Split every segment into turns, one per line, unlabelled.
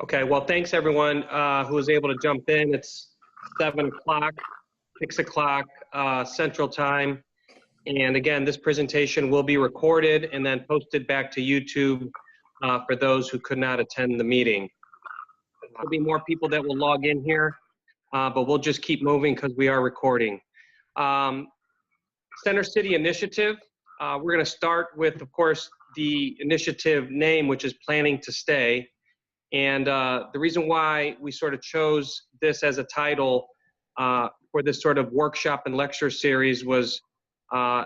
Okay, well, thanks everyone who was able to jump in. It's 7 o'clock, 6 o'clock Central Time. And again, this presentation will be recorded and then posted back to YouTube for those who could not attend the meeting. There'll be more people that will log in here, but we'll just keep moving because we are recording. Center City Initiative, we're going to start with, of course, the initiative name, which is Planning to Stay. And the reason why we sort of chose this as a title for this sort of workshop and lecture series was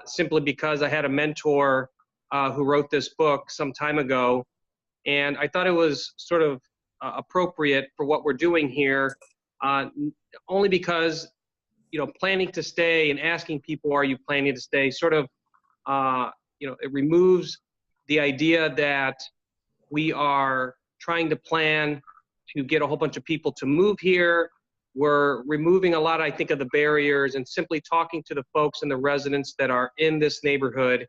simply because I had a mentor who wrote this book some time ago, and I thought it was sort of appropriate for what we're doing here, only because, you know, planning to stay and asking people, are you planning to stay, sort of, you know, it removes the idea that we are trying to plan to get a whole bunch of people to move here. We're removing a lot, I think, of the barriers and simply talking to the folks and the residents that are in this neighborhood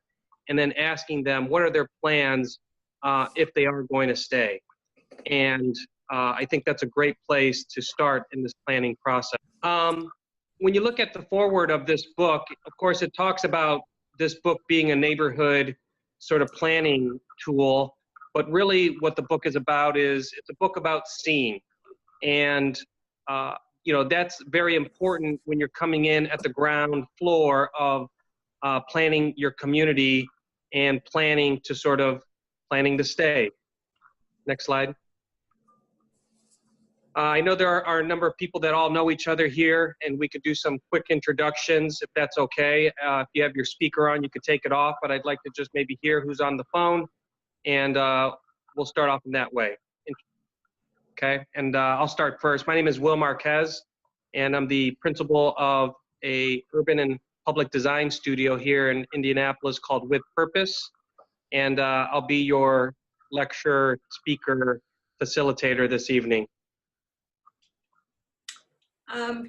and then asking them what are their plans if they are going to stay. And I think that's a great place to start in this planning process. When you look at the foreword of this book, of course, it talks about this book being a neighborhood sort of planning tool. But really what the book is about is it's a book about seeing. And, you know, that's very important when you're coming in at the ground floor of planning your community and planning to stay. Next slide. I know there are a number of people that all know each other here, and we could do some quick introductions if that's okay. If you have your speaker on, you could take it off, but I'd like to just maybe hear who's on the phone. And we'll start off in that way. Okay, and I'll start first. My name is Will Marquez, and I'm the principal of a urban and public design studio here in Indianapolis called With Purpose. And I'll be your lecture speaker facilitator this evening.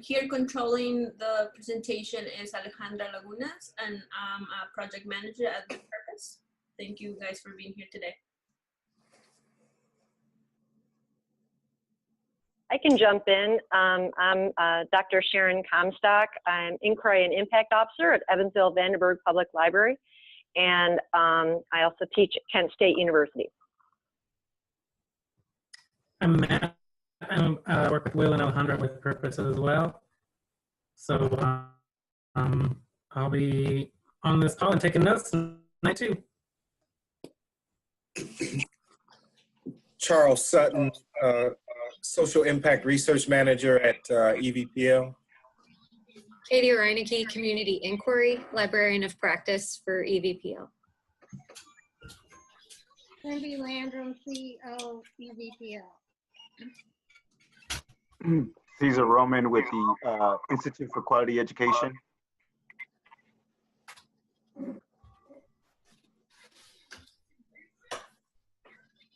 Here controlling the presentation is Alejandra Lagunas, and I'm a project manager at With Purpose. Thank you guys for being here today.
I can jump in. I'm Dr. Sharon Comstock. I'm Inquiry and Impact Officer at Evansville Vandenberg Public Library, and I also teach at Kent State University.
I'm Matt. I work with Will and Alejandra with Purpose as well. So I'll be on this call and taking notes tonight too.
Charles Sutton, Social Impact Research Manager at EVPL.
Katie Reinecke, Community Inquiry, Librarian of Practice for EVPL.
Cindy Landrum, CEO, EVPL.
Cesar Roman with the Institute for Quality Education.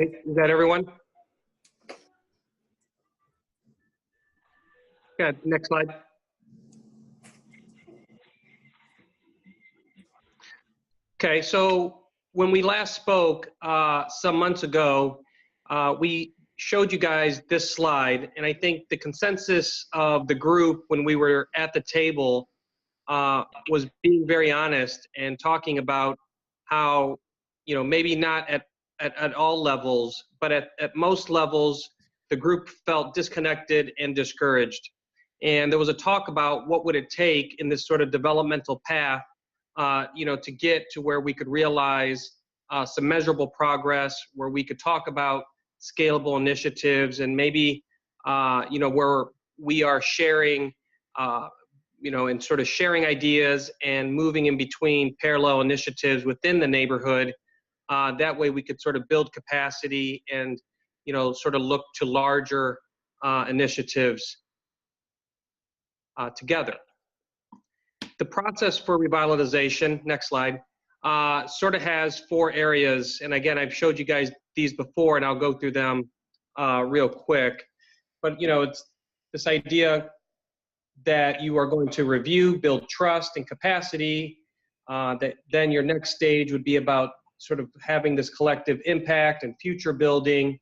Is that everyone? Yeah, next slide. Okay, so when we last spoke some months ago, we showed you guys this slide, and I think the consensus of the group when we were at the table was being very honest and talking about how, you know, maybe not at all levels, but at most levels, the group felt disconnected and discouraged. And there was a talk about what would it take in this sort of developmental path, you know, to get to where we could realize some measurable progress, where we could talk about scalable initiatives and maybe, you know, where we are sharing, you know, and sort of sharing ideas and moving in between parallel initiatives within the neighborhood. That way we could sort of build capacity and, you know, sort of look to larger initiatives together. The process for revitalization, next slide, sort of has 4 areas. And again, I've showed you guys these before, and I'll go through them real quick. But, you know, it's this idea that you are going to review, build trust and capacity. That then your next stage would be about sort of having this collective impact and future building.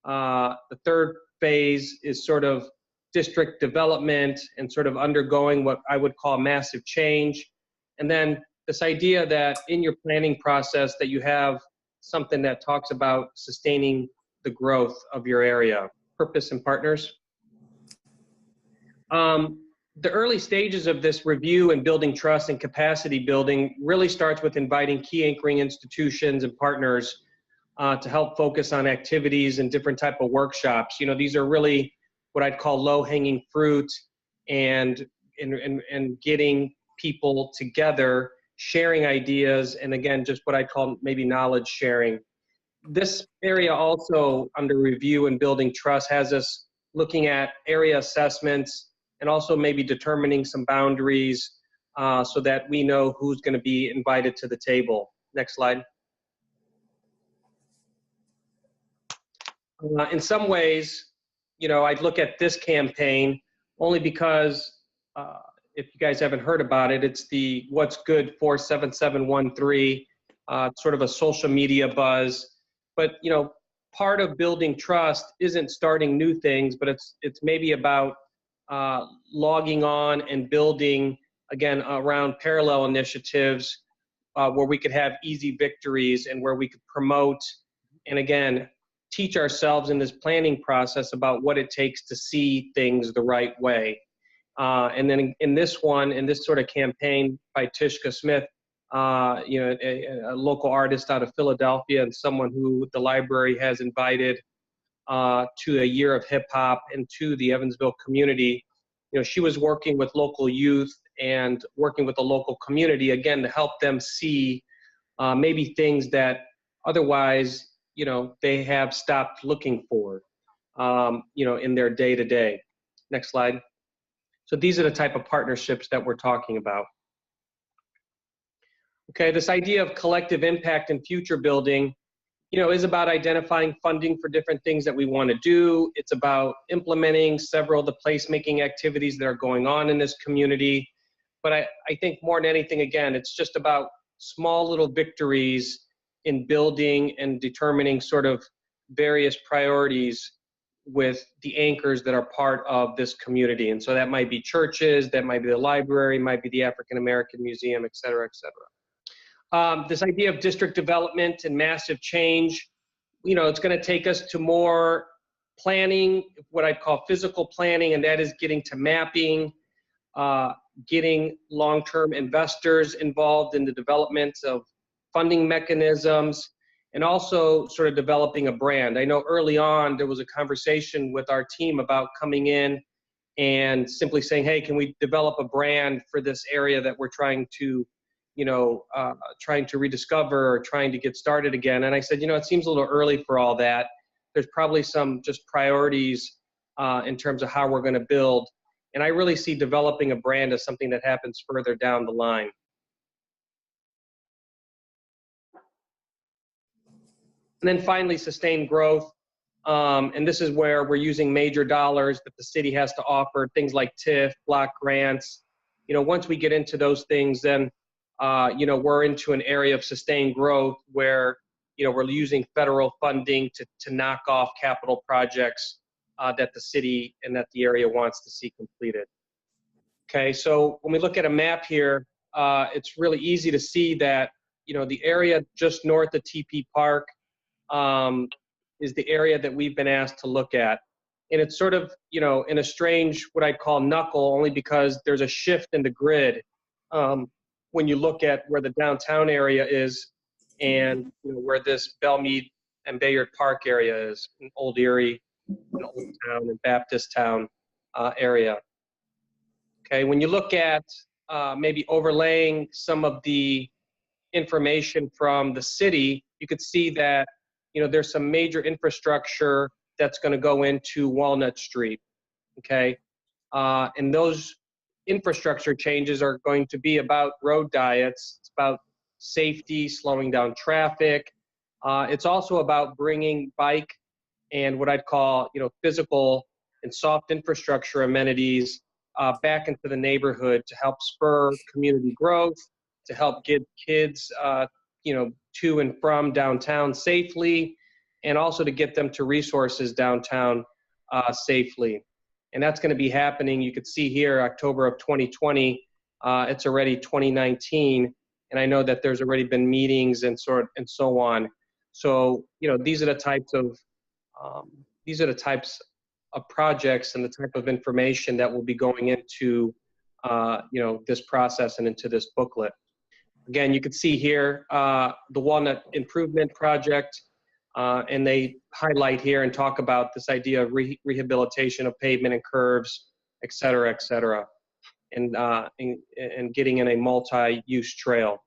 The third phase is sort of district development and sort of undergoing what I would call massive change. And then this idea that in your planning process that you have something that talks about sustaining the growth of your area. Purpose and partners. The early stages of this review and building trust and capacity building really starts with inviting key anchoring institutions and partners to help focus on activities and different type of workshops. You know, these are really what I'd call low-hanging fruit and getting people together, sharing ideas, and again, just what I'd call maybe knowledge sharing. This area also under review and building trust has us looking at area assessments and also maybe determining some boundaries so that we know who's going to be invited to the table. Next slide. In some ways, you know, I'd look at this campaign only because if you guys haven't heard about it, it's the What's Good 47713, sort of a social media buzz. But, you know, part of building trust isn't starting new things, but it's maybe about logging on and building, again, around parallel initiatives where we could have easy victories and where we could promote and, again, teach ourselves in this planning process about what it takes to see things the right way. And then in this one, in this sort of campaign by Tishka Smith, you know, a local artist out of Philadelphia and someone who the library has invited to a year of hip hop and to the Evansville community. You know, she was working with local youth and working with the local community, again, to help them see maybe things that otherwise, you know, they have stopped looking for, you know, in their day-to-day. Next slide. So these are the type of partnerships that we're talking about. Okay, this idea of collective impact and future building, you know, is about identifying funding for different things that we want to do. It's about implementing several of the placemaking activities that are going on in this community. But I think more than anything, again, it's just about small little victories in building and determining sort of various priorities with the anchors that are part of this community. And so that might be churches, that might be the library, might be the African American Museum, et cetera, et cetera. This idea of district development and massive change, you know, it's going to take us to more planning, what I'd call physical planning, and that is getting to mapping, getting long-term investors involved in the development of funding mechanisms, and also sort of developing a brand. I know early on there was a conversation with our team about coming in and simply saying, hey, can we develop a brand for this area that we're trying to, you know, trying to rediscover or trying to get started again. And I said, you know, it seems a little early for all that. There's probably some just priorities in terms of how we're going to build. And I really see developing a brand as something that happens further down the line. And then finally, sustained growth. And this is where we're using major dollars that the city has to offer, things like TIF, block grants. You know, once we get into those things, then, you know, we're into an area of sustained growth where, you know, we're using federal funding to knock off capital projects that the city and that the area wants to see completed. Okay, so when we look at a map here, it's really easy to see that, you know, the area just north of TP Park is the area that we've been asked to look at. And it's sort of, you know, in a strange, what I'd call knuckle, only because there's a shift in the grid when you look at where the downtown area is and, you know, where this Belmead and Bayard Park area is, in Old Erie, in Old Town and Baptist Town area. Okay, when you look at maybe overlaying some of the information from the city, you could see that, you know, there's some major infrastructure that's going to go into Walnut Street, okay? And those infrastructure changes are going to be about road diets. It's about safety, slowing down traffic. It's also about bringing bike and what I'd call, you know, physical and soft infrastructure amenities back into the neighborhood to help spur community growth, to help get kids, you know, to and from downtown safely, and also to get them to resources downtown safely. And that's going to be happening. You could see here, October of 2020, it's already 2019. And I know that there's already been meetings and so on. So, these are the types of projects and the type of information that will be going into, this process and into this booklet. Again, you can see here the Walnut Improvement Project, and they highlight here and talk about this idea of rehabilitation of pavement and curbs, et cetera, and getting in a multi-use trail.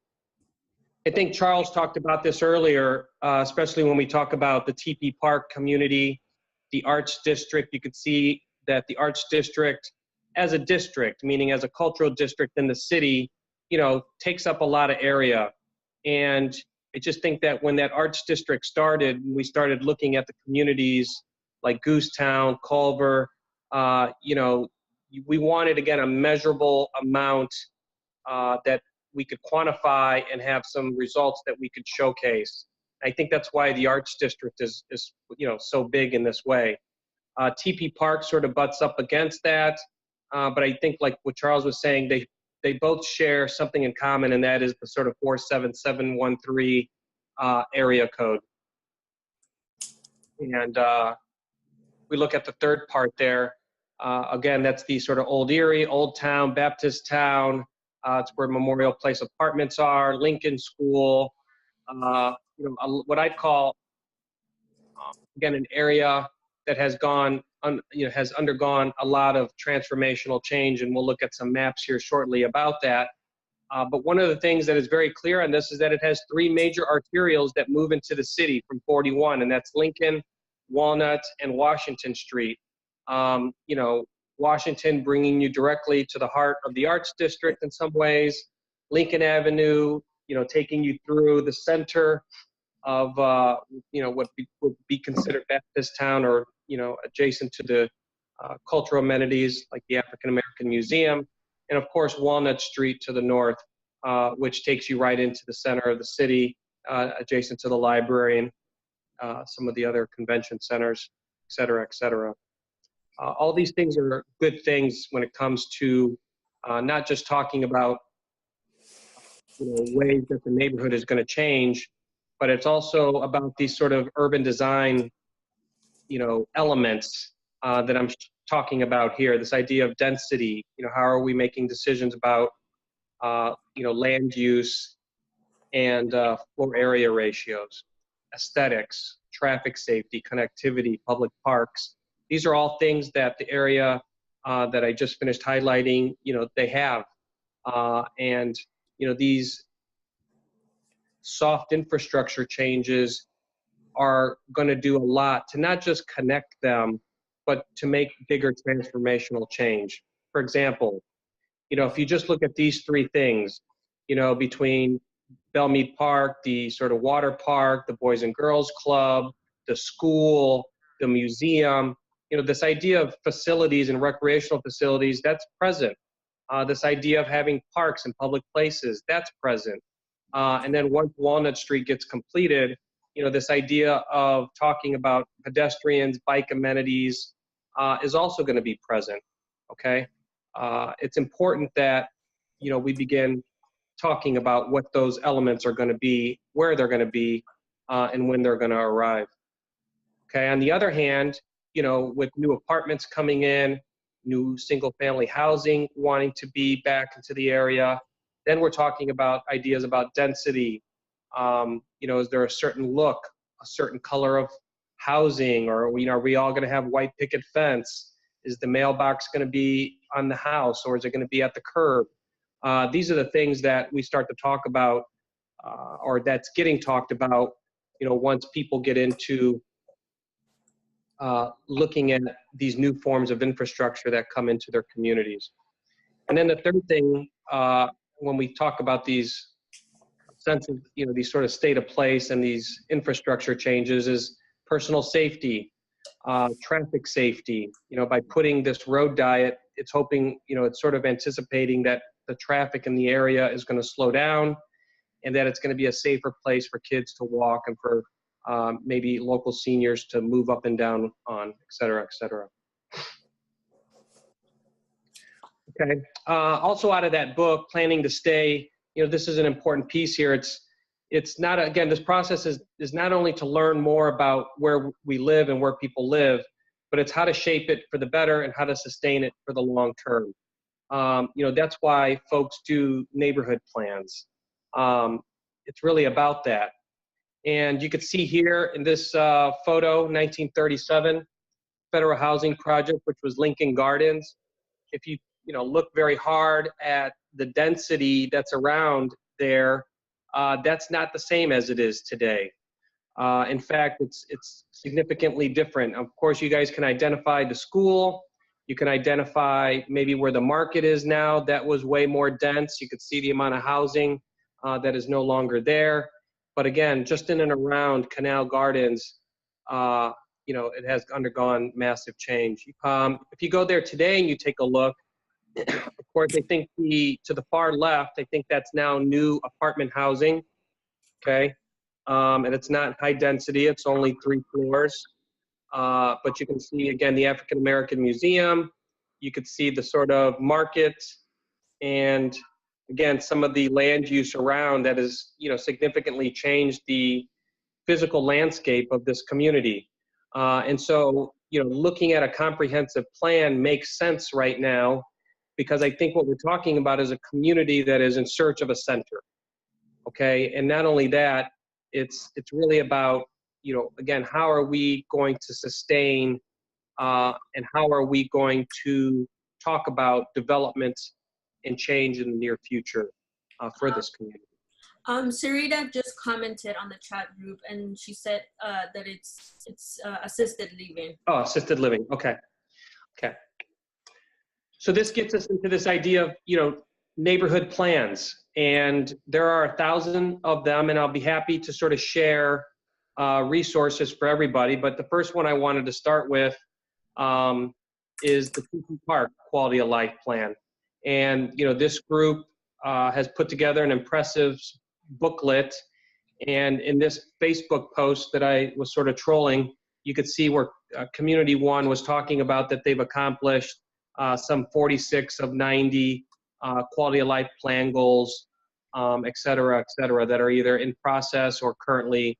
I think Charles talked about this earlier, especially when we talk about the TP Park community, the Arts District. You could see that the Arts District, as a district, meaning as a cultural district in the city, takes up a lot of area. And I just think that when that Arts District started, we started looking at the communities like Goosetown, Culver, we wanted, again, a measurable amount that we could quantify and have some results that we could showcase. I think that's why the Arts District is so big in this way. TP Park sort of butts up against that, but I think, like what Charles was saying, they both share something in common, and that is the sort of 47713 area code. And we look at the third part there. Again, that's the sort of Old Erie, Old Town, Baptist Town. It's where Memorial Place apartments are, Lincoln School. What I'd call, again, an area that has has undergone a lot of transformational change, and we'll look at some maps here shortly about that. But one of the things that is very clear on this is that it has three major arterials that move into the city from 41, and that's Lincoln, Walnut, and Washington Street. Washington bringing you directly to the heart of the Arts District in some ways, Lincoln Avenue, taking you through the center of, what would be considered Baptist Town, or, adjacent to the cultural amenities like the African American Museum, and of course Walnut Street to the north, which takes you right into the center of the city, adjacent to the library and some of the other convention centers, et cetera, et cetera. All these things are good things when it comes to not just talking about ways that the neighborhood is going to change, but it's also about these sort of urban design elements that I'm talking about here. This idea of density. How are we making decisions about land use and floor area ratios, aesthetics, traffic safety, connectivity, public parks. These are all things that the area that I just finished highlighting, they have. And these soft infrastructure changes are going to do a lot to not just connect them, but to make bigger transformational change. For example, if you just look at these three things, between Belmead Park, the sort of water park, the Boys and Girls Club, the school, the museum, this idea of facilities and recreational facilities, that's present. This idea of having parks and public places, that's present. And then once Walnut Street gets completed, this idea of talking about pedestrians, bike amenities is also going to be present, okay? It's important that, we begin talking about what those elements are going to be, where they're going to be, and when they're going to arrive. Okay, on the other hand, with new apartments coming in, new single-family housing wanting to be back into the area, then we're talking about ideas about density. Is there a certain look, a certain color of housing, or are we all going to have white picket fence? Is the mailbox going to be on the house, or is it going to be at the curb? These are the things that we start to talk about, or that's getting talked about, once people get into looking at these new forms of infrastructure that come into their communities. And then the third thing, when we talk about these sense of, these sort of state of place and these infrastructure changes, is personal safety, traffic safety. By putting this road diet, it's hoping, it's sort of anticipating that the traffic in the area is going to slow down, and that it's going to be a safer place for kids to walk and for maybe local seniors to move up and down on, et cetera, et cetera. Okay. Also out of that book, Planning to Stay, this is an important piece here. It's not, again, this process is not only to learn more about where we live and where people live, but it's how to shape it for the better and how to sustain it for the long term. That's why folks do neighborhood plans. It's really about that. And you could see here in this photo, 1937, Federal Housing Project, which was Lincoln Gardens. If you look very hard at the density that's around there, that's not the same as it is today. In fact, it's significantly different. Of course, you guys can identify the school. You can identify maybe where the market is now. That was way more dense. You could see the amount of housing that is no longer there. But again, just in and around Canal Gardens, it has undergone massive change. If you go there today and you take a look, of course, I think to the far left, I think that's now new apartment housing, okay? And it's not high density, it's only 3 floors. But you can see, again, the African American Museum. You could see the sort of market and, again, some of the land use around that has, significantly changed the physical landscape of this community. And so, looking at a comprehensive plan makes sense right now, because I think what we're talking about is a community that is in search of a center, okay? And not only that, it's really about, again, how are we going to sustain and how are we going to talk about development and change in the near future for this community.
Sarita just commented on the chat group, and she said that it's assisted living.
Oh, assisted living, okay. Okay. So this gets us into this idea of, neighborhood plans. And there are 1,000 of them, and I'll be happy to sort of share resources for everybody. But the first one I wanted to start with is the Pekin Park Quality of Life Plan. And, this group has put together an impressive booklet. And in this Facebook post that I was sort of trolling, you could see where Community One was talking about that they've accomplished some 46 of 90 quality of life plan goals, et cetera, that are either in process or currently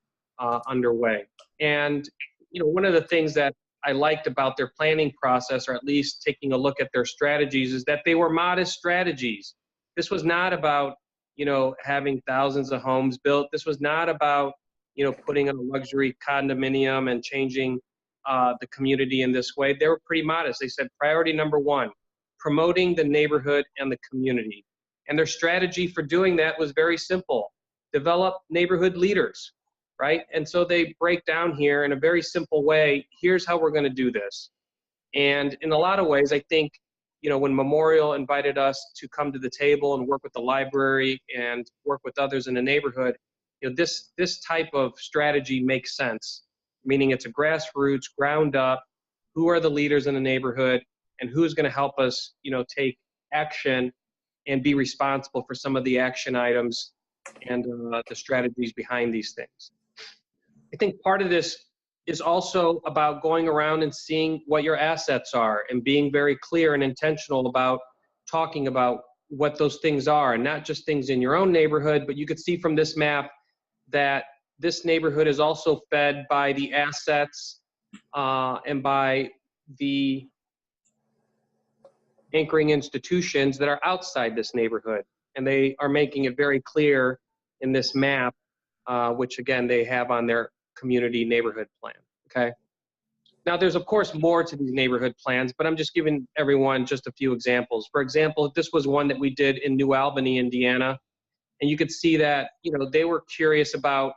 underway. And, one of the things that I liked about their planning process, or at least taking a look at their strategies, is that they were modest strategies. This was not about, having thousands of homes built. This was not about, putting in a luxury condominium and changing the community in this way. They were pretty modest. They said priority number 1, promoting the neighborhood and the community. And their strategy for doing that was very simple: develop neighborhood leaders, right? And so they break down here in a very simple way, here's how we're going to do this. And in a lot of ways, I think, when Memorial invited us to come to the table and work with the library and work with others in the neighborhood, this type of strategy makes sense, meaning it's a grassroots, ground up, who are the leaders in the neighborhood and who's going to help us, take action and be responsible for some of the action items and the strategies behind these things. I think part of this is also about going around and seeing what your assets are and being very clear and intentional about talking about what those things are, and not just things in your own neighborhood, but you could see from this map that this neighborhood is also fed by the assets and by the anchoring institutions that are outside this neighborhood. And they are making it very clear in this map, which again, they have on their community neighborhood plan, okay? Now there's of course more to these neighborhood plans, but I'm just giving everyone just a few examples. For example, this was one that we did in New Albany, Indiana, and you could see that, they were curious about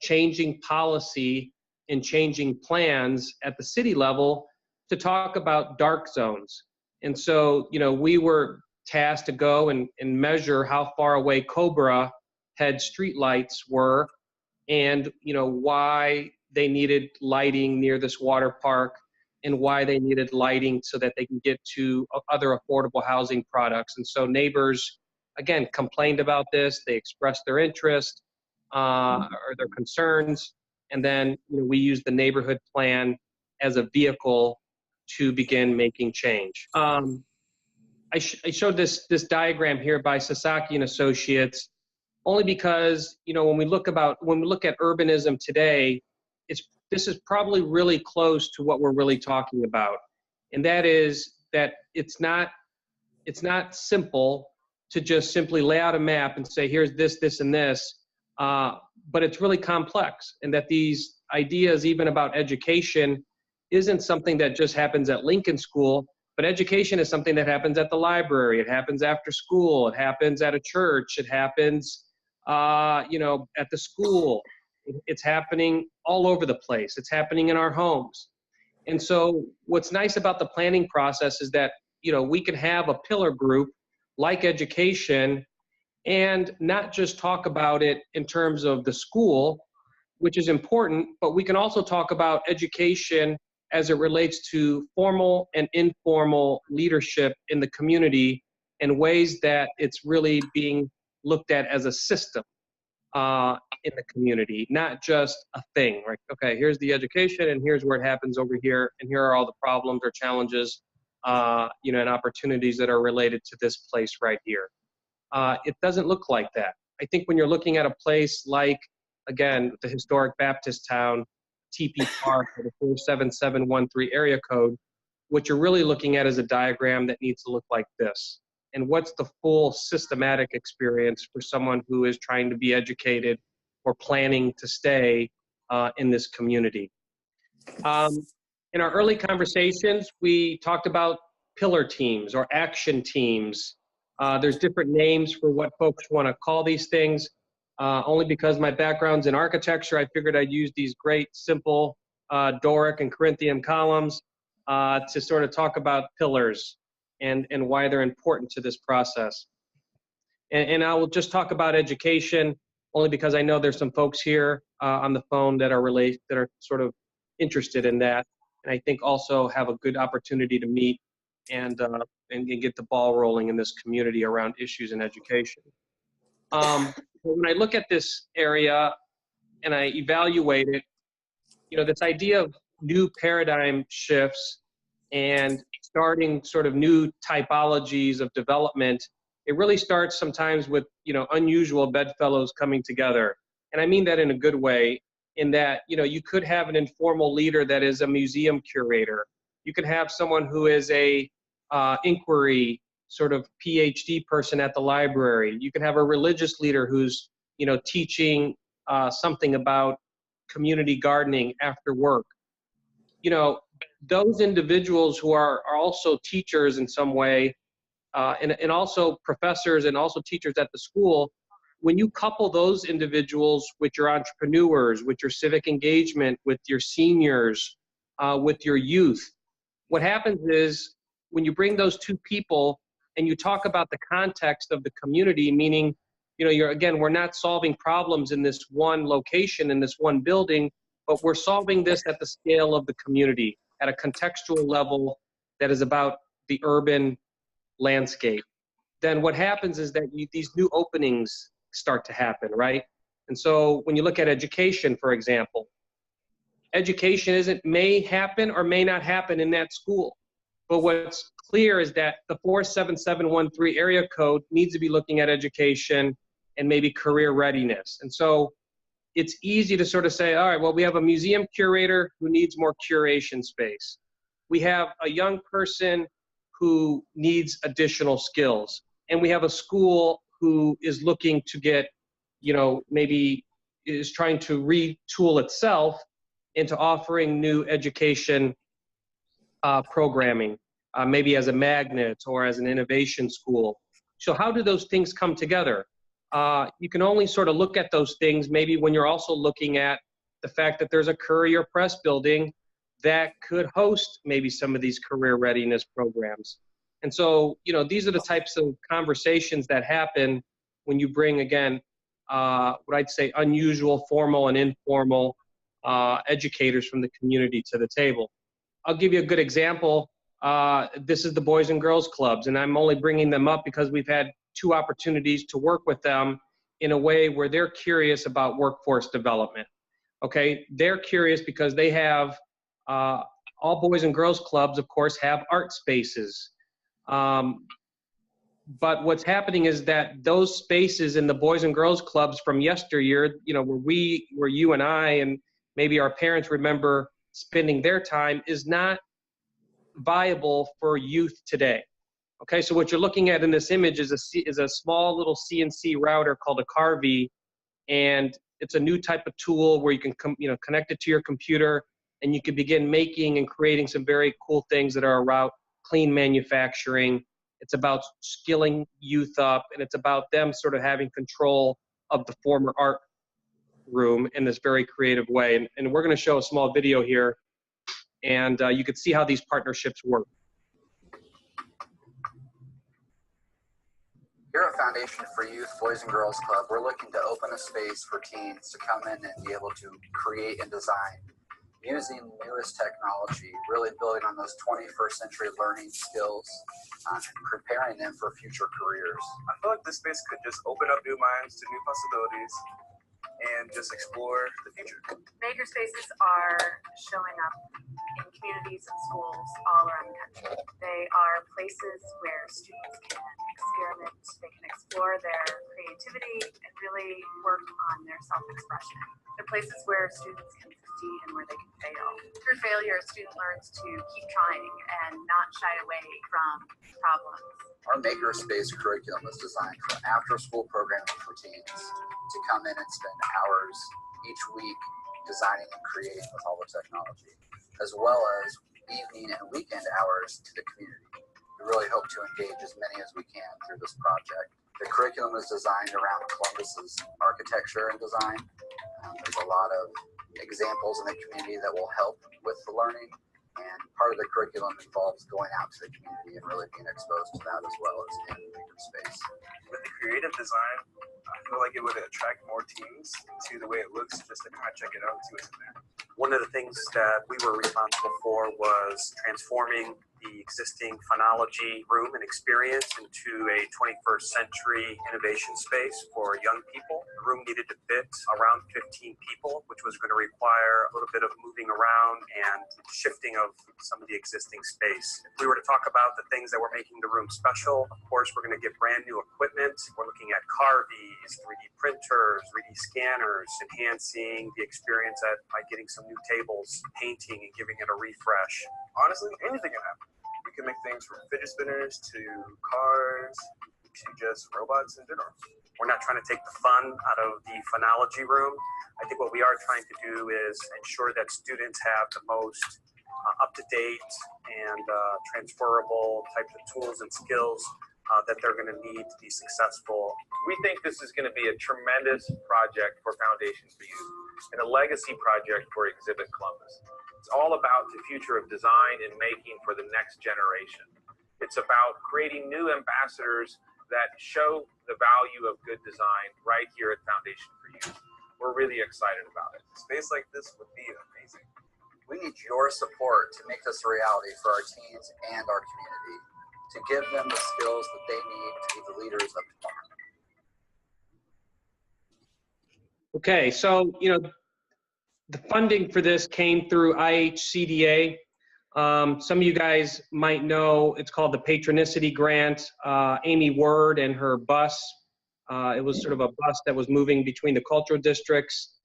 changing policy and changing plans at the city level to talk about dark zones. And so, we were tasked to go and measure how far away Cobra Head streetlights were, and why they needed lighting near this water park, and why they needed lighting so that they can get to other affordable housing products. And so neighbors, again, complained about this. They expressed their interest or their concerns, And then we use the neighborhood plan as a vehicle to begin making change. I showed this diagram here by Sasaki and Associates only because when we look at urbanism today, this is probably really close to what we're really talking about, and that is that it's not simple to just simply lay out a map and say here's this, and this, but it's really complex, and that these ideas even about education isn't something that just happens at Lincoln School. But education is something that happens at the library. It happens after school. It happens at a church. It happens, at the school. It's happening all over the place. It's happening in our homes. And so what's nice about the planning process is that, we can have a pillar group like education and not just talk about it in terms of the school, which is important, but we can also talk about education as it relates to formal and informal leadership in the community in ways that it's really being looked at as a system in the community, not just a thing. Right? Okay, here's the education, and here's where it happens over here, and here are all the problems or challenges, and opportunities that are related to this place right here. It doesn't look like that. I think when you're looking at a place like, again, the historic Baptist town, TP Park, or the 47713 area code, what you're really looking at is a diagram that needs to look like this. And what's the full systematic experience for someone who is trying to be educated or planning to stay in this community? In our early conversations, we talked about pillar teams or action teams. There's different names for what folks want to call these things. Only because my background's in architecture, I figured I'd use these great, simple Doric and Corinthian columns to sort of talk about pillars and why they're important to this process. And I will just talk about education only because I know there's some folks here on the phone that are sort of interested in that, and I think also have a good opportunity to meet and get the ball rolling in this community around issues in education. When I look at this area and I evaluate it, this idea of new paradigm shifts and starting sort of new typologies of development, it really starts sometimes with, unusual bedfellows coming together. And I mean that in a good way, in that, you could have an informal leader that is a museum curator. You could have someone who is a inquiry sort of PhD person at the library. You can have a religious leader who's, teaching something about community gardening after work. Those individuals who are also teachers in some way, and also professors and also teachers at the school, when you couple those individuals with your entrepreneurs, with your civic engagement, with your seniors, with your youth, what happens is when you bring those two people and you talk about the context of the community, meaning, we're not solving problems in this one location, in this one building, but we're solving this at the scale of the community, at a contextual level that is about the urban landscape. Then what happens is that these new openings start to happen, right? And so when you look at education, for example, education may happen or may not happen in that school. But what's clear is that the 47713 area code needs to be looking at education and maybe career readiness. And so it's easy to sort of say, all right, well, we have a museum curator who needs more curation space. We have a young person who needs additional skills. And we have a school who is looking to get, maybe is trying to retool itself into offering new education programming, maybe as a magnet or as an innovation school. So how do those things come together? You can only sort of look at those things maybe when you're also looking at the fact that there's a Courier Press building that could host maybe some of these career readiness programs. And so, these are the types of conversations that happen when you bring, again, what I'd say unusual, formal and informal educators from the community to the table. I'll give you a good example. This is the Boys and Girls Clubs, and I'm only bringing them up because we've had 2 opportunities to work with them in a way where they're curious about workforce development. Okay, they're curious because they have, all Boys and Girls Clubs, of course, have art spaces. But what's happening is that those spaces in the Boys and Girls Clubs from yesteryear, you know, where you and I and maybe our parents remember spending their time, is not viable for youth today. Okay, so what you're looking at in this image is a small little CNC router called a Carvey, and it's a new type of tool where you can connect it to your computer, and you can begin making and creating some very cool things that are around clean manufacturing. It's about skilling youth up, and it's about them sort of having control of the former art room in this very creative way. And we're going to show a small video here, and you can see how these partnerships work.
Here at Foundation for Youth Boys and Girls Club, we're looking to open a space for teens to come in and be able to create and design using newest technology, really building on those 21st century learning skills, preparing them for future careers.
I feel like this space could just open up new minds to new possibilities and just explore the future.
Makerspaces are showing up in communities and schools all around the country. They are places where students can experiment, they can explore their creativity and really work on their self-expression. They're places where students can succeed and where they can fail. Through failure, a student learns to keep trying and not shy away from problems.
Our Makerspace curriculum is designed for after-school programming for teens to come in and spend hours each week designing and creating with all the technology, as well as evening and weekend hours to the community. We really hope to engage as many as we can through this project. The curriculum is designed around Columbus's architecture and design. There's a lot of examples in the community that will help with the learning, and part of the curriculum involves going out to the community and really being exposed to that as well as in the Makerspace.
With the creative design, I feel like it would attract more teens to the way it looks, just to kind of check it out and see what's in there.
One of the things that we were responsible for was transforming the existing phonology room and experience into a 21st century innovation space for young people. The room needed to fit around 15 people, which was going to require a little bit of moving around and shifting of some of the existing space. If we were to talk about the things that were making the room special, of course, we're going to get brand new equipment. We're looking at Carveys, 3D printers, 3D scanners, enhancing the experience by getting some new tables, painting, and giving it a refresh.
Honestly, anything can happen. We can make things from fidget spinners to cars to just robots in general.
We're not trying to take the fun out of the phonology room. I think what we are trying to do is ensure that students have the most up-to-date and transferable types of tools and skills that they're going to need to be successful.
We think this is going to be a tremendous project for Foundation for Youth and a legacy project for Exhibit Columbus. It's all about the future of design and making for the next generation. It's about creating new ambassadors that show the value of good design right here at Foundation for Youth. We're really excited about it.
A space like this would be amazing.
We need your support to make this a reality for our teens and our community, to give them the skills that they need to be the leaders of tomorrow.
Okay, so, the funding for this came through IHCDA. Some of you guys might know it's called the Patronicity Grant. Amy Word and her bus, it was sort of a bus that was moving between the cultural districts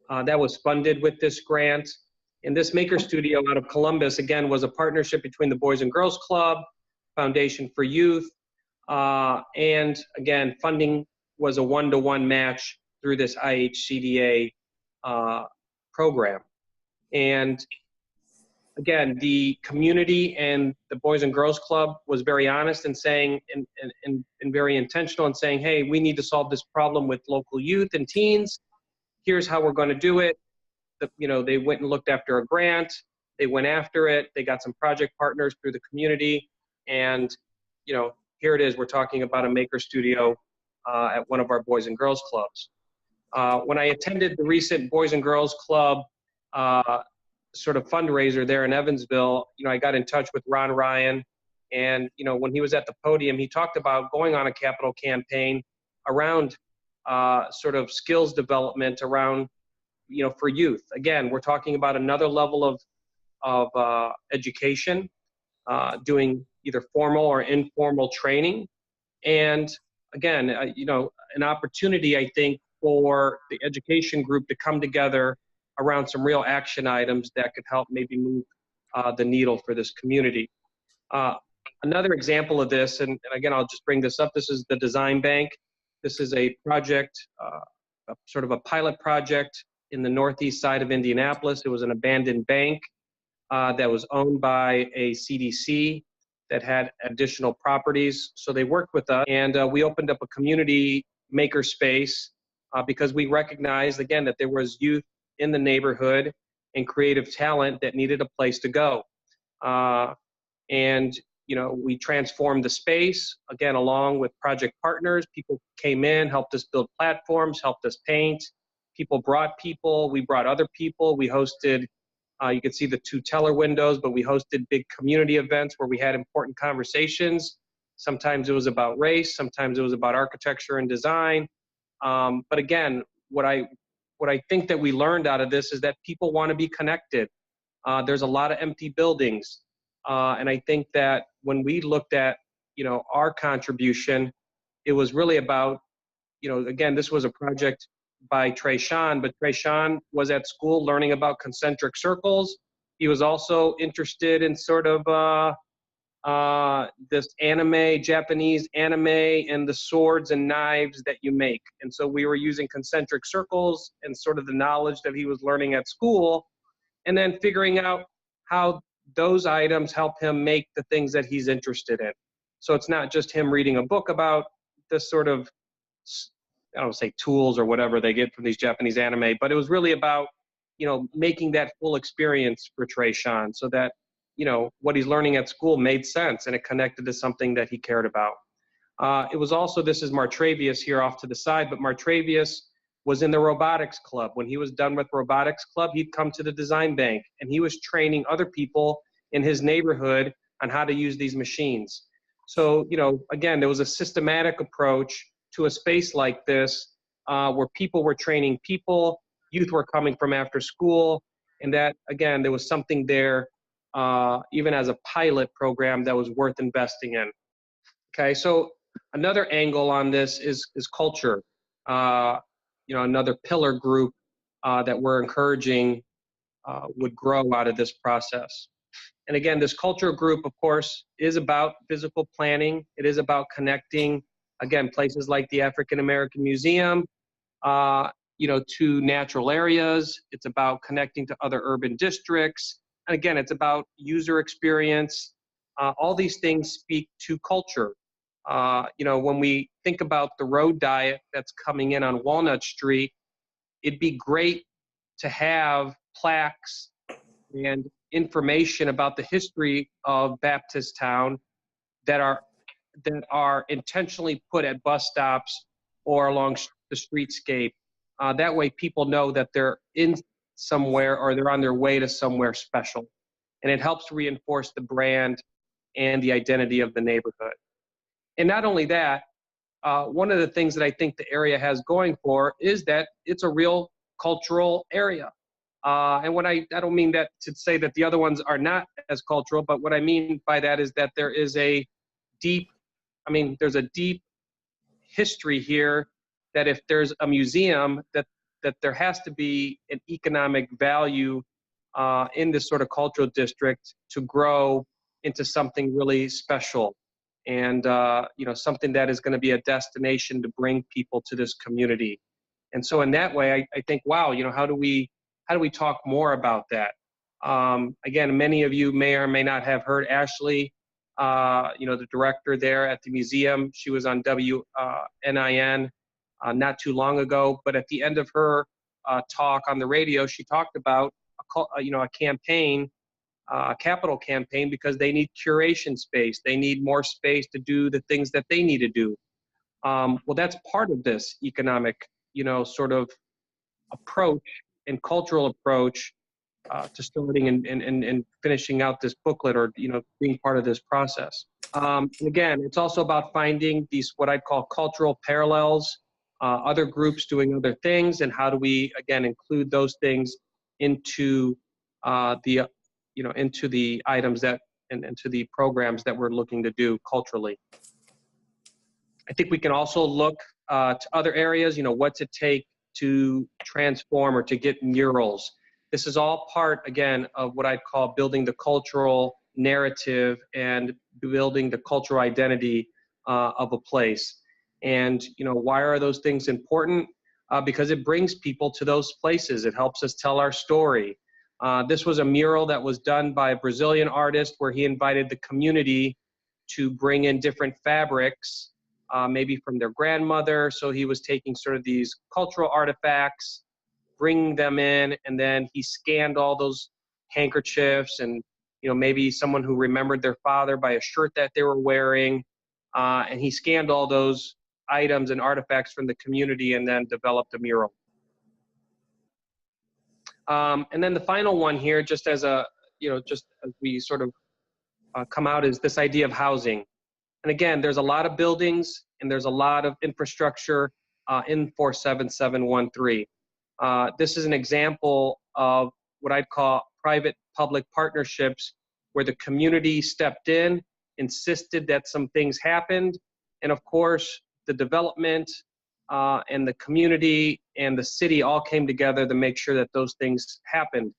that was funded with this grant. And this Maker Studio out of Columbus, again, was a partnership between the Boys and Girls Club, Foundation for Youth, and again, funding was a one-to-one match through this IHCDA program. And again, the community and the Boys and Girls Club was very honest in saying, and very intentional in saying, hey, we need to solve this problem with local youth and teens. Here's how we're going to do it. They went and looked after a grant. They went after it. They got some project partners through the community. And, here it is. We're talking about a Maker Studio at one of our Boys and Girls Clubs. When I attended the recent Boys and Girls Club sort of fundraiser there in Evansville, I got in touch with Ron Ryan, and when he was at the podium, he talked about going on a capital campaign around sort of skills development around for youth. Again, we're talking about another level of education, doing either formal or informal training. And again, an opportunity, I think, for the education group to come together around some real action items that could help maybe move the needle for this community. Another example of this, and again, I'll just bring this up, this is the Design Bank. This is a project, sort of a pilot project in the northeast side of Indianapolis. It was an abandoned bank that was owned by a CDC that had additional properties. So they worked with us, and we opened up a community maker space because we recognized, again, that there was youth in the neighborhood and creative talent that needed a place to go. And we transformed the space, again, along with project partners. People came in, helped us build platforms, helped us paint. People brought people, we brought other people. We hosted, you can see the 2 teller windows, but we hosted big community events where we had important conversations. Sometimes it was about race, sometimes it was about architecture and design. But again, what I think that we learned out of this is that people want to be connected. There's a lot of empty buildings. And I think that when we looked at, our contribution, it was really about, again, this was a project by Trayshawn, but Trayshawn was at school learning about concentric circles. He was also interested in sort of this anime, Japanese anime, and the swords and knives that you make. And so we were using concentric circles and sort of the knowledge that he was learning at school, and then figuring out how those items help him make the things that he's interested in. So it's not just him reading a book about this sort of, I don't say tools or whatever they get from these Japanese anime, but it was really about, making that full experience for Trayshawn so that, what he's learning at school made sense and it connected to something that he cared about. It was also, this is Martravius here off to the side, but Martravius was in the robotics club. When he was done with robotics club, he'd come to the Design Bank and he was training other people in his neighborhood on how to use these machines. So, again, there was a systematic approach to a space like this where people were training people, youth were coming from after school, and that, again, there was something there, even as a pilot program, that was worth investing in. Okay, so another angle on this is culture. Another pillar group that we're encouraging would grow out of this process. And again, this culture group, of course, is about physical planning. It is about connecting, again, places like the African American Museum, to natural areas. It's about connecting to other urban districts. And again, it's about user experience. All these things speak to culture. When we think about the road diet that's coming in on Walnut Street, it'd be great to have plaques and information about the history of Baptist-Town that are intentionally put at bus stops or along the streetscape. That way people know that they're in somewhere or they're on their way to somewhere special. And it helps reinforce the brand and the identity of the neighborhood. And not only that, one of the things that I think the area has going for is that it's a real cultural area. And what I don't mean that to say that the other ones are not as cultural, but what I mean by that is that there is a deep, there's a deep history here that if there's a museum, that there has to be an economic value in this sort of cultural district to grow into something really special. And something that is going to be a destination to bring people to this community. And so in that way, I think, wow, how do we talk more about that? Again, many of you may or may not have heard Ashley, the director there at the museum. She was on WNIN not too long ago, but at the end of her talk on the radio, she talked about a campaign, a capital campaign, because they need curation space. They need more space to do the things that they need to do. Well, that's part of this economic, sort of approach and cultural approach to starting and finishing out this booklet, or, being part of this process. And again, it's also about finding these, what I'd call cultural parallels other groups doing other things, and how do we, again, include those things into into the items that, and into the programs that we're looking to do culturally. I think we can also look to other areas, what's it take to transform or to get murals. This is all part, again, of what I'd call building the cultural narrative and building the cultural identity of a place. And, why are those things important? Because it brings people to those places. It helps us tell our story. This was a mural that was done by a Brazilian artist where he invited the community to bring in different fabrics, maybe from their grandmother. So he was taking sort of these cultural artifacts, bringing them in, and then he scanned all those handkerchiefs and, maybe someone who remembered their father by a shirt that they were wearing. And he scanned all those items and artifacts from the community and then developed a mural. And then the final one here, just as a, just as we sort of come out, is this idea of housing. And again, there's a lot of buildings and there's a lot of infrastructure in 47713. This is an example of what I'd call private-public partnerships where the community stepped in, insisted that some things happened, and of course, the development and the community and the city all came together to make sure that those things happened.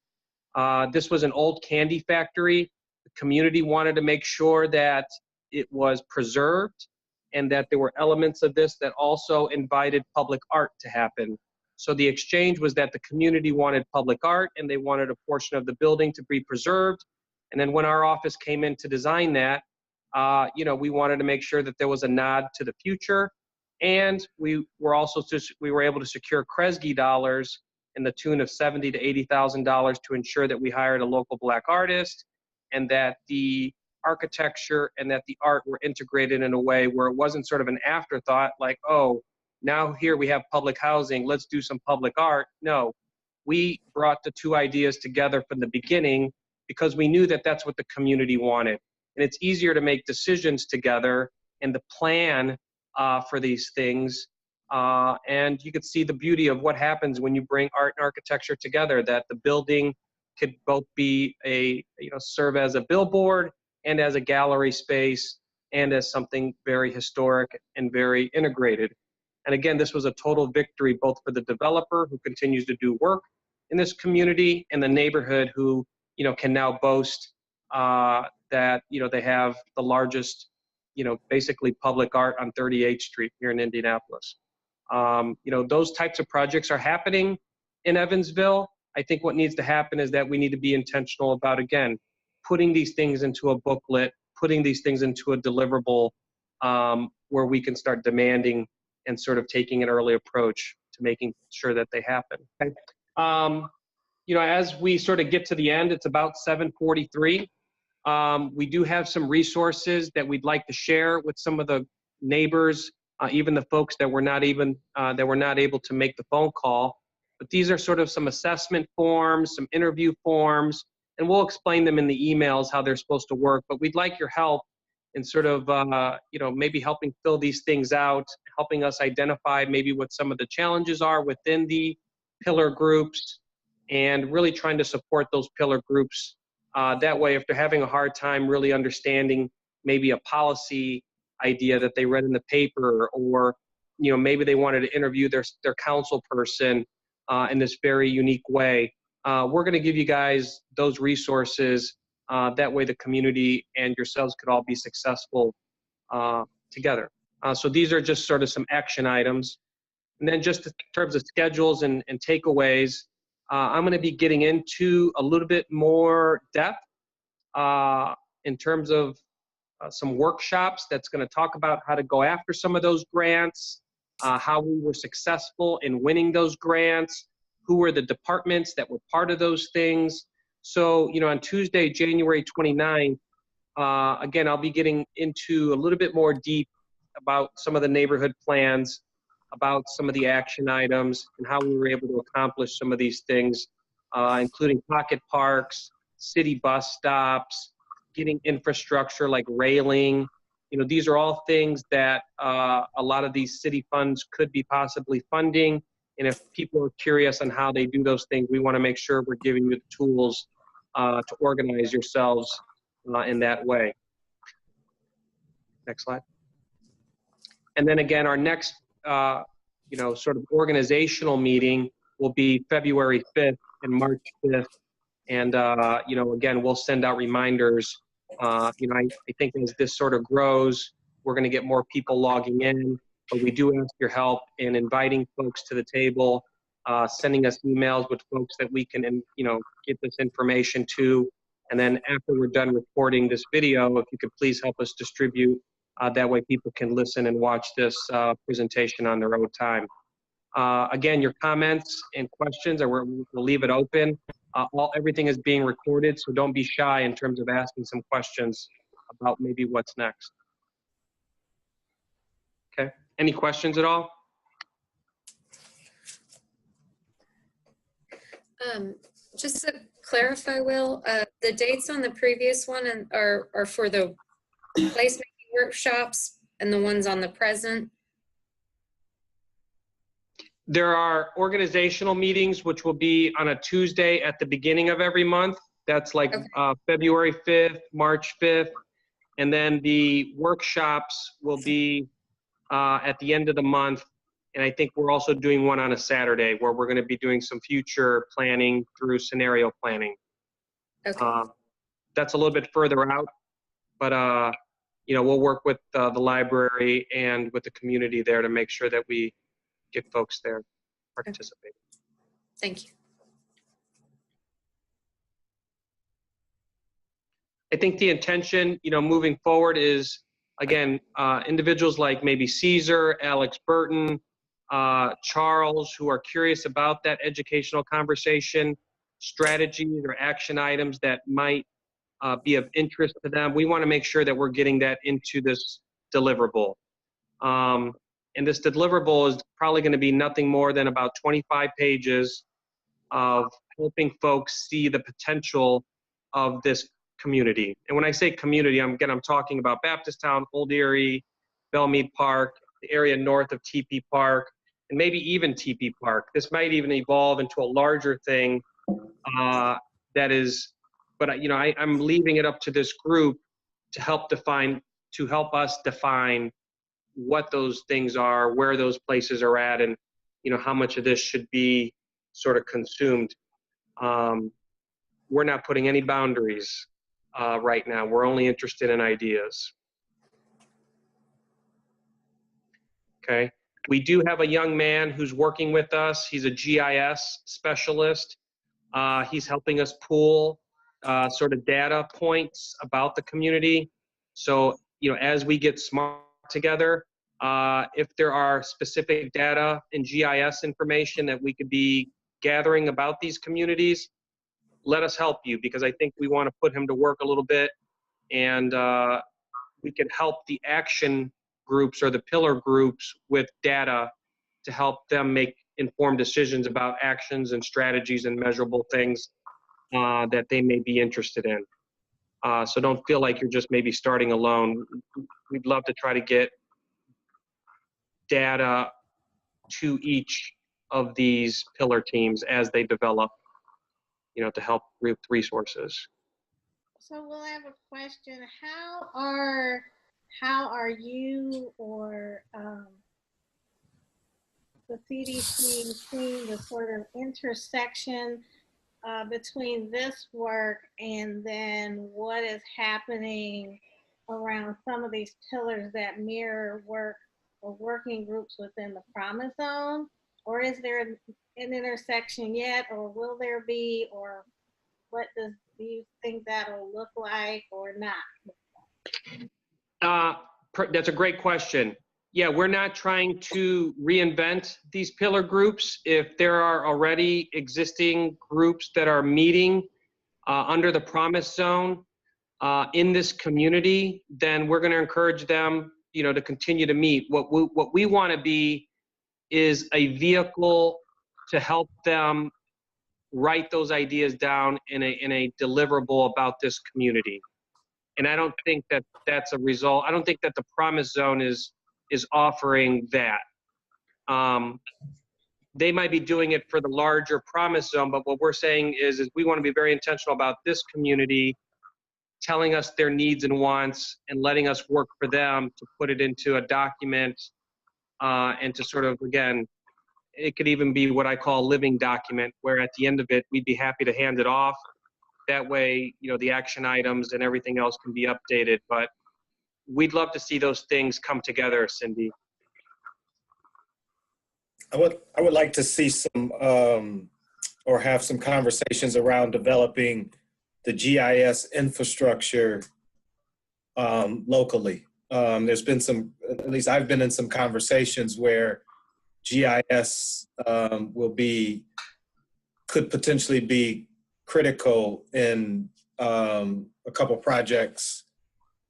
This was an old candy factory. The community wanted to make sure that it was preserved and that there were elements of this that also invited public art to happen. So the exchange was that the community wanted public art and they wanted a portion of the building to be preserved. And then when our office came in to design that, we wanted to make sure that there was a nod to the future. And we were able to secure Kresge dollars in the tune of $70,000 to $80,000 to ensure that we hired a local Black artist and that the architecture and that the art were integrated in a way where it wasn't sort of an afterthought like, oh, now here we have public housing, let's do some public art. No, we brought the two ideas together from the beginning because we knew that that's what the community wanted. And it's easier to make decisions together and the plan for these things. And you could see the beauty of what happens when you bring art and architecture together, that the building could both be serve as a billboard and as a gallery space and as something very historic and very integrated. And again, this was a total victory both for the developer who continues to do work in this community and the neighborhood who, can now boast that, they have the largest, basically public art on 38th Street here in Indianapolis. Those types of projects are happening in Evansville. I think what needs to happen is that we need to be intentional about, again, putting these things into a booklet, putting these things into a deliverable where we can start demanding and sort of taking an early approach to making sure that they happen. Okay. As we sort of get to the end, it's about 7:43. We do have some resources that we'd like to share with some of the neighbors, even the folks that were not able to make the phone call. But these are sort of some assessment forms, some interview forms, and we'll explain them in the emails how they're supposed to work. But we'd like your help in sort of, maybe helping fill these things out, helping us identify maybe what some of the challenges are within the pillar groups, and really trying to support those pillar groups. That way, if they're having a hard time really understanding maybe a policy idea that they read in the paper, or maybe they wanted to interview their council person in this very unique way, we're going to give you guys those resources. That way the community and yourselves could all be successful together. So these are just sort of some action items. And then just in terms of schedules and takeaways, I'm going to be getting into a little bit more depth in terms of some workshops that's going to talk about how to go after some of those grants, how we were successful in winning those grants, who were the departments that were part of those things. So, on Tuesday, January 29th, again, I'll be getting into a little bit more deep about some of the neighborhood plans, about some of the action items, and how we were able to accomplish some of these things, including pocket parks, city bus stops, getting infrastructure like railing these are all things that a lot of these city funds could be possibly funding. And if people are curious on how they do those things, we want to make sure we're giving you the tools to organize yourselves in that way. Next slide. And then again, our next, sort of organizational meeting will be February 5th and March 5th. And, again, we'll send out reminders. I think as this sort of grows, we're going to get more people logging in. But we do ask your help in inviting folks to the table, sending us emails with folks that we can, get this information to. And then after we're done recording this video, if you could please help us distribute. That way people can listen and watch this presentation on their own time. Again, your comments and questions, we'll leave it open. Everything is being recorded, so don't be shy in terms of asking some questions about maybe what's next. Okay, any questions at all?
Just to clarify, Will, the dates on the previous one are for the placemaking workshops and the ones on the present?
There are organizational meetings, which will be on a Tuesday at the beginning of every month. That's like February 5th, March 5th. And then the workshops will be at the end of the month. And I think we're also doing one on a Saturday where we're going to be doing some future planning through scenario planning.
Okay.
That's a little bit further out, but we'll work with the library and with the community there to make sure that we get folks there participate.
Thank you.
I think the intention, moving forward is, again, individuals like maybe Caesar, Alex Burton, Charles, who are curious about that educational conversation, strategies or action items that might be of interest to them. We want to make sure that we're getting that into this deliverable. And this deliverable is probably going to be nothing more than about 25 pages of helping folks see the potential of this community. And when I say community, I'm talking about Baptist-Town, Old Erie, Bellmead Park, the area north of TP Park, and maybe even TP Park. This might even evolve into a larger thing that is, but I'm leaving it up to this group to help us define what those things are, where those places are at, and how much of this should be sort of consumed. We're not putting any boundaries right now. We're only interested in ideas. Okay. We do have a young man who's working with us. He's a GIS specialist. He's helping us pool sort of data points about the community. So, as we get smart together, if there are specific data and GIS information that we could be gathering about these communities, let us help you, because I think we want to put him to work a little bit, and we can help the action groups or the pillar groups with data to help them make informed decisions about actions and strategies and measurable things that they may be interested in. So don't feel like you're just maybe starting alone. We'd love to try to get data to each of these pillar teams as they develop, to help with resources.
So we'll have a question. How are you or the CDC seeing the sort of intersection between this work and then what is happening around some of these pillars that mirror work or working groups within the Promise Zone? Or is there an intersection yet, or will there be, or do you think that'll look like or not?
That's a great question. Yeah, we're not trying to reinvent these pillar groups. If there are already existing groups that are meeting under the Promise Zone in this community, then we're going to encourage them, to continue to meet. What we want to be is a vehicle to help them write those ideas down in a deliverable about this community. And I don't think that that's a result. I don't think that the Promise Zone is offering that. They might be doing it for the larger Promise Zone, but what we're saying is we want to be very intentional about this community, telling us their needs and wants and letting us work for them to put it into a document and to sort of, again, it could even be what I call a living document, where at the end of it, we'd be happy to hand it off. That way, you know, the action items and everything else can be updated, but we'd love to see those things come together, Cindy.
I would like to see some or have some conversations around developing the GIS infrastructure locally. There's been some, at least I've been in some conversations where GIS could potentially be critical in a couple projects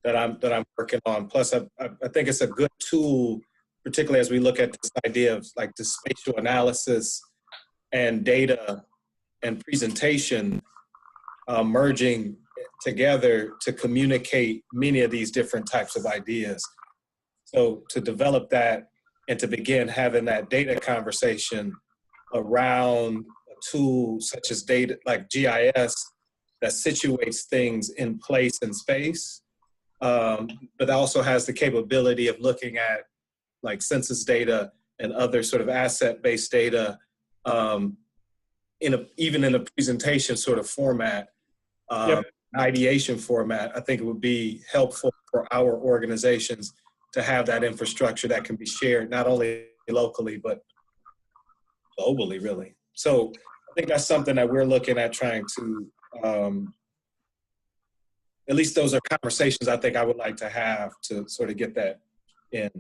that I'm working on. Plus, I think it's a good tool, particularly as we look at this idea of like the spatial analysis and data and presentation merging together to communicate many of these different types of ideas. So to develop that and to begin having that data conversation around a tool such as data like GIS that situates things in place and space, but also has the capability of looking at like census data and other sort of asset-based data even in a presentation sort of format, ideation format. I think it would be helpful for our organizations to have that infrastructure that can be shared not only locally, but globally, really. So I think that's something that we're looking at trying to, at least those are conversations I think I would like to have to sort of get that in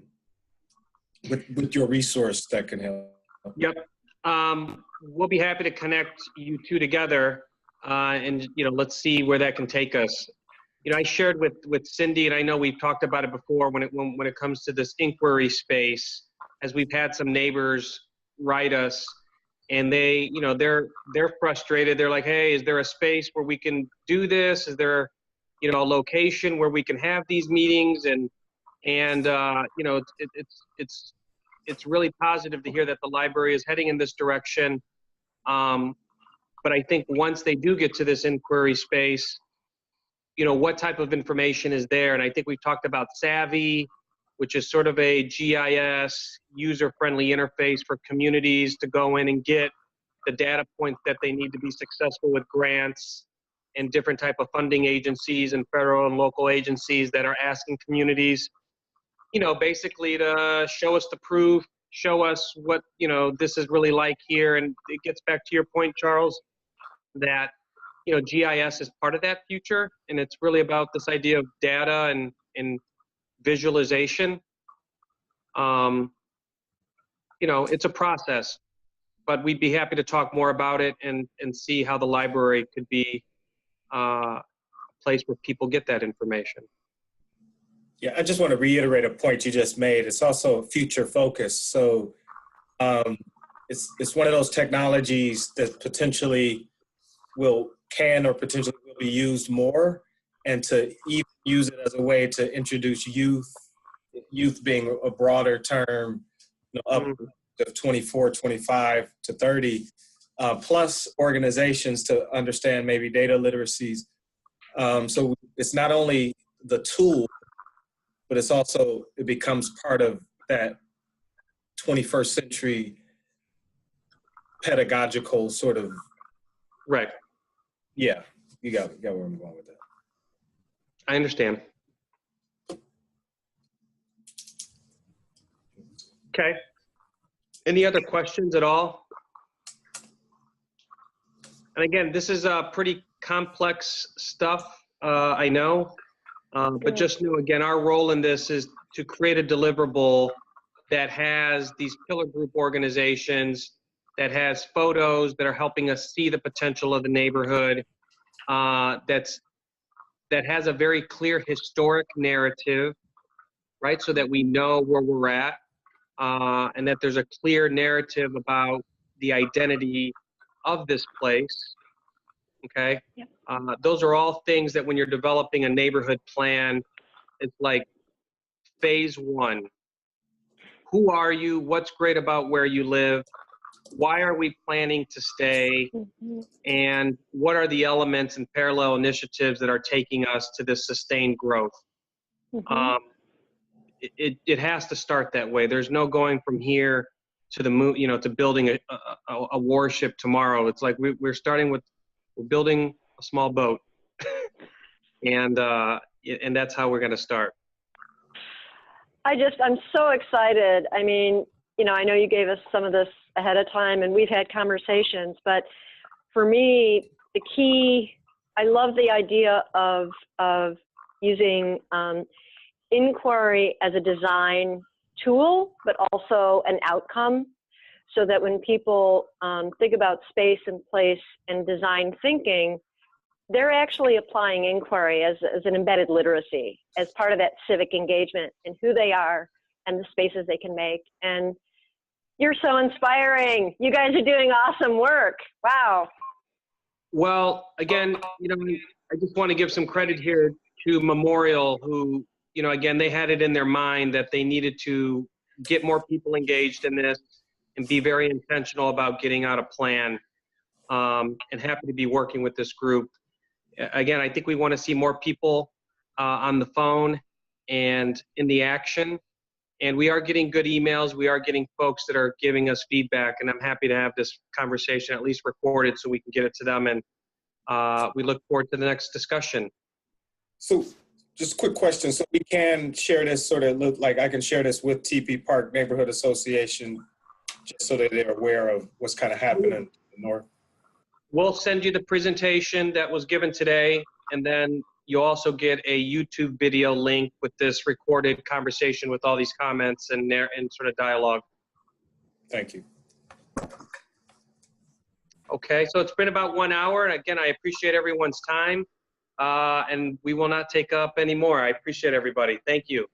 with your resource that can help.
Yep. We'll be happy to connect you two together and, you know, let's see where that can take us. You know, I shared with Cindy, and I know we've talked about it before when it comes to this inquiry space, as we've had some neighbors write us, and they, you know, they're frustrated. They're like, hey, is there a space where we can do this? Is there, you know, a location where we can have these meetings? And you know, it's really positive to hear that the library is heading in this direction. But I think once they do get to this inquiry space, you know, what type of information is there? And I think we've talked about Savvy, which is sort of a GIS user-friendly interface for communities to go in and get the data points that they need to be successful with grants and different type of funding agencies and federal and local agencies that are asking communities, you know, basically to show us the proof, show us what, you know, this is really like here. And it gets back to your point, Charles, that, you know, GIS is part of that future. And it's really about this idea of data and visualization. You know, it's a process, but we'd be happy to talk more about it and see how the library could be a place where people get that information.
Yeah, I just want to reiterate a point you just made. It's also future focused. So it's one of those technologies that potentially can or potentially will be used more, and to even use it as a way to introduce youth being a broader term, you know, up to 24, 25 to 30, plus organizations to understand maybe data literacies. So it's not only the tool, but it's also, it becomes part of that 21st century pedagogical sort of.
Right.
Yeah, you got where I'm going with that.
I understand. Okay. Any other questions at all? And again, this is pretty complex stuff, I know. But just know, again, our role in this is to create a deliverable that has these pillar group organizations, that has photos that are helping us see the potential of the neighborhood, that has a very clear historic narrative, right? So that we know where we're at, and that there's a clear narrative about the identity of this place. Okay.
Yep.
Those are all things that when you're developing a neighborhood plan, it's like phase one. Who are you? What's great about where you live? Why are we planning to stay? And what are the elements and parallel initiatives that are taking us to this sustained growth? It has to start that way. There's no going from here to the moon, you know, to building a warship tomorrow. It's like we're starting with, we're building a small boat, and that's how we're going to start.
I'm so excited. I mean, you know, I know you gave us some of this ahead of time and we've had conversations, but for me, the key, I love the idea of using inquiry as a design tool, but also an outcome, so that when people think about space and place and design thinking, they're actually applying inquiry as an embedded literacy, as part of that civic engagement in who they are and the spaces they can make. And you're so inspiring. You guys are doing awesome work. Wow.
Well, again, you know, I just want to give some credit here to Memorial, who, you know, again, they had it in their mind that they needed to get more people engaged in this and be very intentional about getting out a plan. And happy to be working with this group. Again, I think we want to see more people on the phone and in the action. And we are getting good emails. We are getting folks that are giving us feedback. And I'm happy to have this conversation at least recorded so we can get it to them. And we look forward to the next discussion.
So just a quick question. So we can share this, sort of look like I can share this with TP Park Neighborhood Association, just so that they're aware of what's kind of happening in the north.
We'll send you the presentation that was given today, and then you'll also get a YouTube video link with this recorded conversation with all these comments and sort of dialogue.
Thank you.
Okay, so it's been about 1 hour, and again, I appreciate everyone's time, and we will not take up any more. I appreciate everybody. Thank you.